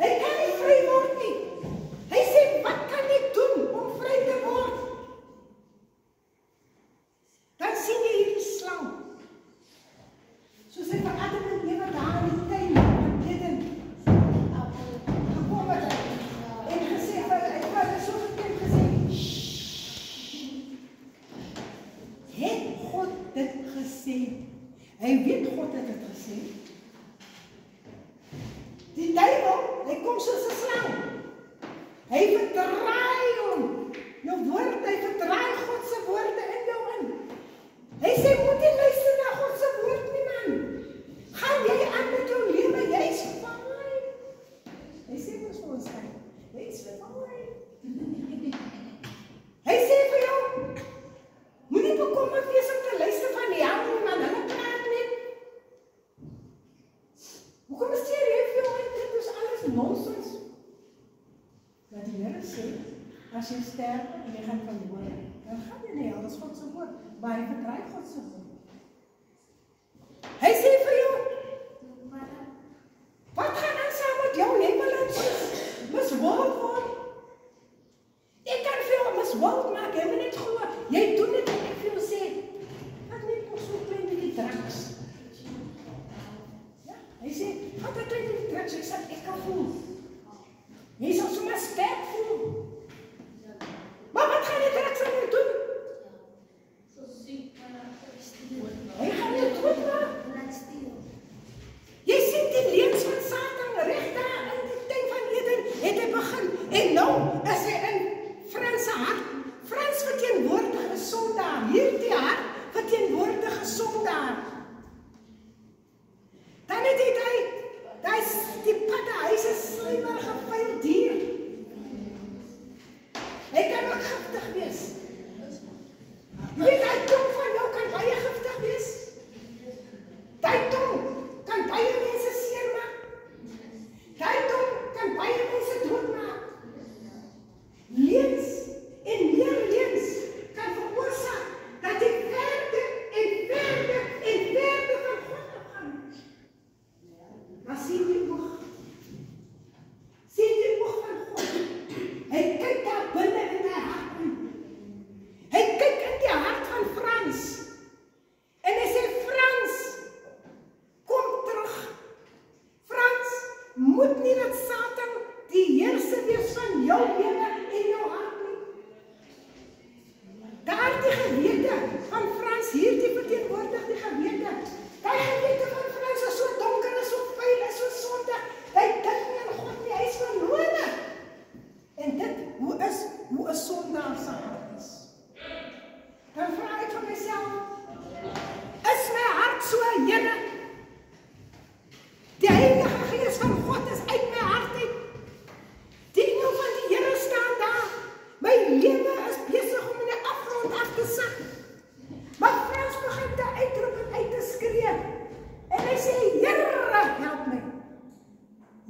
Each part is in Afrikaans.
Hy kan nie vry word nie. Hy sê, wat kan ek doen om vry te word? Dan sien jy hierdie slang. Soos hy vir Adam en Eva daar in die tuin van Eden gekom het en gesê, hy het so gekend gesê, het God dit gesê? Hy weet God het dit gesê. Die duiwel, hy kom soos 'n slang. Hy verdraai hom. Jou woord, hy verdraai God se woorde in jou in. Hy sê, moet jy luister na God se woord nie, man. Gaan jy aan met jou lewe, jy is fine. Hy sê mos vir ons, jy is fine. Hy sê vir jou, moenie bekommerd wees om te luister van die hel nie, man, hulle praat net. Hoekom steur jy vir jou uit, dit is alles nonsens? Dat die Here sê, as jy sterf en jy gaan verloor, dan gaan jy nie, dat is God se woord, maar hy verdraai God se woord. Hy sê vir jou, wat gaan dan saam met jou? Jy wil het miswoord word. Ek kan vir jou miswoord maak, jy moet net glo, jy doen dit wat ek vir jou sê. Wat net nog so klein met die drugs. Ja, hy sê, wat een klein met die drugs, ek sê, ek kan voel. Jy sal sommer sterk voel. Maar wat gaan die drugs aan jou doen? Hy gaan jou doodmaak. Jy sien die leuns van Satan reg daar in die tuin van Eden het hy begin. En nou is hy in Frans se hart. Frans verteenwoordig 'n sondaar. Hierdie hart verteenwoordig 'n sondaar. Dan het hy die padda, hy is 'n slijmerige vuil dier. Hy kan ook giftig wees. Jy weet, die tong van jou kan baie giftig wees. Die tong kan baie mense seermaak. Die tong kan baie mense doodmaak. Leuns en meer leuns kan veroorsaak dat jy verder en verder en verder van God afgaan. Maar sien die oog. Sien die oog van God. Hy kyk daar binne in die hart in. Hy kyk in die hart van Frans. En hy sê, Frans, kom terug. Frans, moet nie dat Satan die heerser wees van jou lewe en jou hart nie. Daar die gewete van Frans, hier die verteenwoordig die gewete. Die gewete van Frans is so donker, is so vuil, is so sondig. Hy dink nie aan God nie, hy is verlore. En dit, hoe is sondaar se hart is. Dan vraag ek van myself, is my hart so, Here? Die Heilige Gees van God is uit my hart uit. Die engel van die Here staan daar. My lewe is besig om in die afgrond af te sak. Maar Frans begin te uitroep en uit te skree. En hy sê, Here, help my.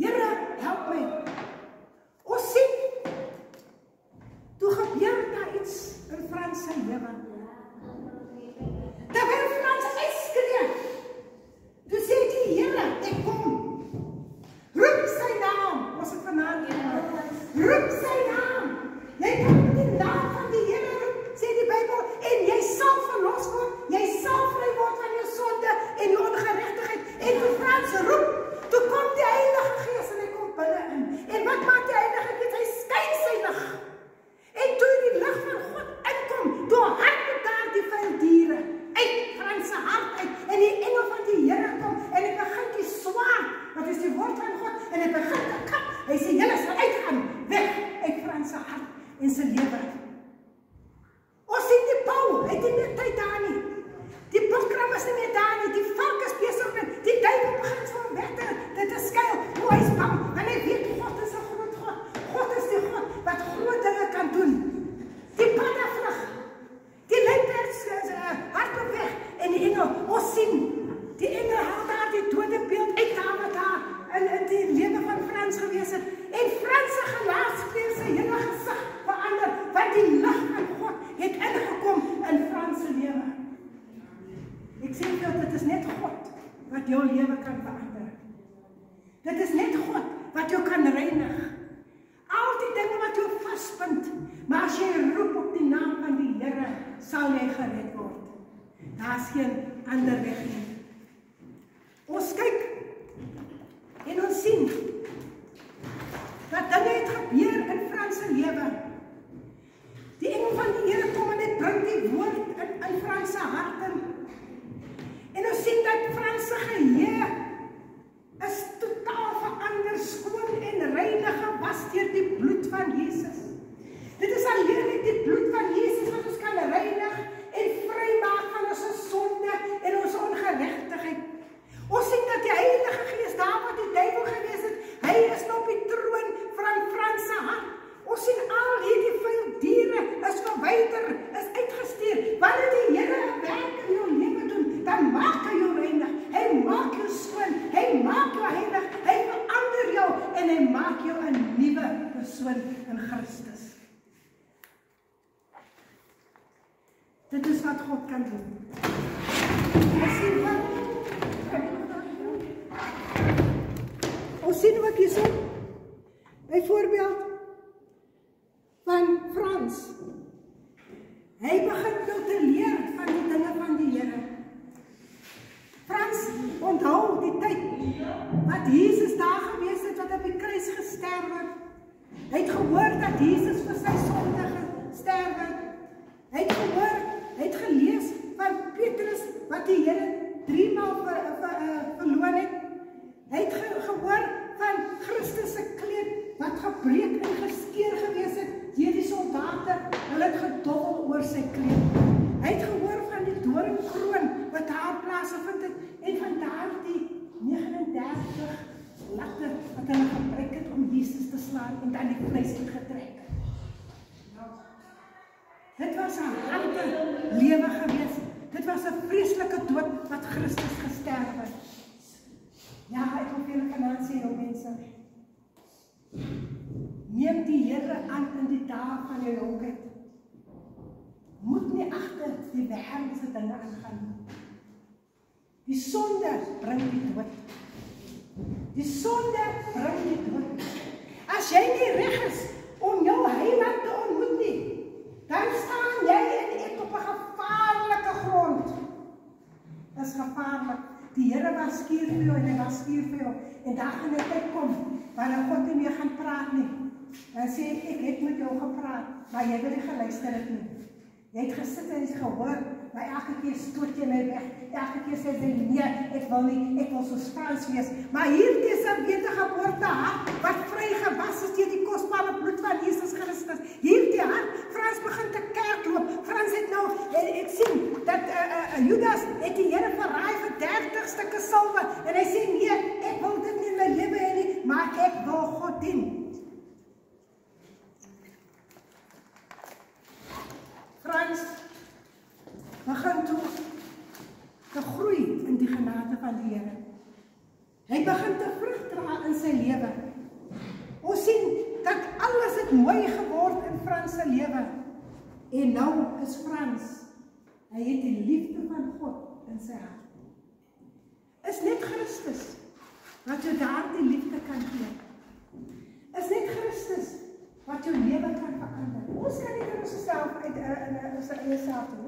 Here, help my. Ons sien, toe gebeur daar iets in Frans se lewe. Terwyl Frans uitskree, toe sê die Here, ek kom. Roep sy naam, was ek vanaand roep sy naam. Jy kan die naam van die Here roep, sê die Bybel, en jy sal verlos word, jy sal vry word van jou sonde en jou ongeregtigheid. En toe Frans roep, toe kom die Heilige Gees en hy kom binne in. En wat maak die Heilige Gees? Hy skyn sy lig. En toe die lig van God inkom, toe hardloop daar die vuil diere uit Frans se hart uit. En die engel van die Here kom en hy begin die swaard, wat is die woord van God, en hy begin te kap. Hy sê, julle sal uitgaan, weg uit Frans se hart en sy lewe. Ons sien die Paul, hy het nie meer tyd daar nie. Die bokram is nie meer daar nie, die valk is besig met, die duivel begin vir hom weg te skuil. Hoe hy is bang, en hy weet, God is 'n groot God. God is die God wat groot dinge kan doen. Die padda vlug, die luiperd hardloop weg, en die engel, ons sien, die engel haal daar die dode beeld uit daar wat daar in die lewe van Frans gewees het. En Frans se gelaatskleur, sy hele gesig verander, want die lig van God het ingekom in Frans se lewe. Ek sê dat dit is net God wat jou lewe kan verander. Dit is net God wat jou kan gaan reinig. Al die dinge wat jou vasbind, maar as jy roep op die naam van die Here, sal jy gered word. Daar's geen ander weg nie. Ons kyk en ons sien dat dinge het gebeur in Frans se lewe. Die engel van die Here kom en hy bring die woord in Frans se hart in. En ons sien dat Frans se geheue is totaal verander, skoon en reinig gewas deur die bloed van Jesus. Dit is alleen net die bloed van Jesus wat ons kan reinig en vrymaak van ons sonde en ons ongeregtigheid. Ons sien dat die Heilige Gees daar wat die duiwel gewees het, hy is nou op die troon van Frans se hart. Ons sien al hierdie vuil diere is verwyder, is uitgestuur. Wanneer die Here 'n werk in jou lewe doen, dan maak hy jou reinig. Hy maak jou skoon, hy maak jou heilig, hy verander jou en hy maak jou 'n nuwe persoon in Christus. Dit is wat God kan doen. Ons sien ook hierso, byvoorbeeld van Frans. Hy begin nou te leer van die dinge van die Here. Frans onthou die tyd wat Jesus daar gewees het, wat op die kruis gesterf het. Hy het gehoor dat Jesus vir sy sonde gesterf het. Hy het gehoor, hy het gelees van Petrus wat die Here 3 maal verloon het. Hy het gehoor van Christus se kleed wat gebreek en geskeur gewees het deur die soldate. Hulle het gedobbel oor sy kleed. Hy het gehoor van die doringkroon wat daar plaasgevind het en van daardie 39 latte wat hulle gebruik het om Jesus te slaan en dan die vleis uitgetrek. Dit was 'n harde lewe gewees. Dit was 'n vreeslike dood wat Christus gesterf het. Ja, ek wil vir julle vanaand sê, ou mense, neem die Here aan in die dae van jou jonkheid. Moet nie agter die wêreldse dinge aangaan nie. Die sonde bring die dood. Die sonde bring die dood. As jy nie reg is om jou Heiland te ontmoet nie, dan staan jy en ek op 'n gevaarlike grond. Dit is gevaarlik. Die Here waarsku vir jou en hy waarsku vir jou. En daar gaan 'n tyd kom wanneer God nie meer gaan praat nie. Dan sê ek het met jou gepraat, maar jy wil nie geluister het nie. Jy het gesit en jy gehoor, maar elke keer stoot jy my weg. Elke keer sê jy nee, ek wil nie, ek wil soos Frans wees. Maar hierdie is 'n wedergeboorte hart wat vrygewas is deur die kosbare bloed van Jesus Christus. Hierdie hart, Frans begin te kerkloop. Frans het nou, ek sien dat Judas het die Here verraai vir 30 stukke silwer en hy sê nee, ek wil dit nie in my lewe hê nie, maar ek wil God dien. Frans begin toe te groei in die genade van die Here. Hy begin te vrug dra in sy lewe. Ons sien dat alles het mooi geword in Frans se lewe. En nou is Frans, hy het die liefde van God in sy hart. Is net Christus wat jou daardie liefde kan gee. Is net Christus wat jou lewe kan verander. Ons kan nie vir onsself uit in onsself doen.